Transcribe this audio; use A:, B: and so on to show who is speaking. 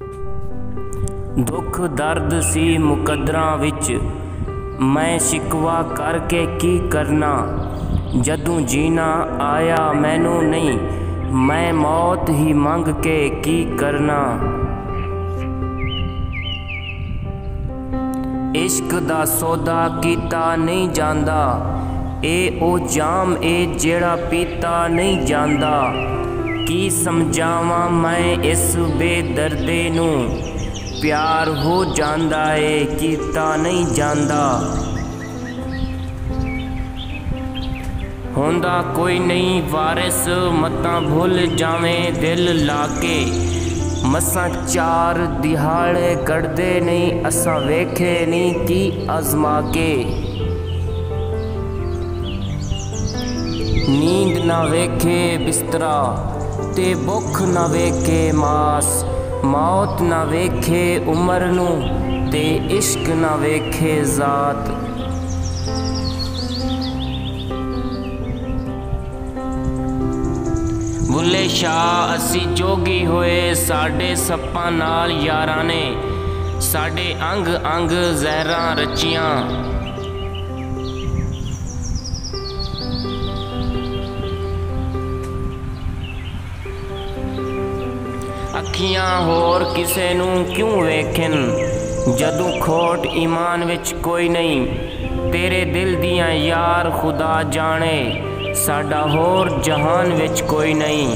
A: दुख दर्द सी मुकद्दरां विच, मैं शिकवा करके की करना। जदों जीना आया मैनू नहीं, मैं मौत ही मंग के की करना। इश्क दा सौदा कीता नहीं जांदा, ए ओ जाम ए जेड़ा पीता नहीं जांदा। की समझावां मैं इस बेदर्दे नू, प्यार हो जांदा ए कीता नहीं जांदा। होंदा कोई नहीं वारिस मतां भुल जावें दिल लाके। मसां चार दिहाड़े कढ़दे नहीं, असां वेखे नहीं की आजमा के। नींद ना वेखे बिस्तरा ते भुख ना वेखे मास। मौत ना वेखे उमर नू ते इश्क ना वेखे जात। बुले शाह असी जोगी होए, साडे सप्पां नाल यारां ने, साडे अंग अंग जहरां रचियां। अखियां होर किसे नू क्यों वेखन, जदों खोट ईमान विच कोई नहीं। तेरे दिल दियां यार खुदा जाने, साडा होर जहान विच कोई नहीं।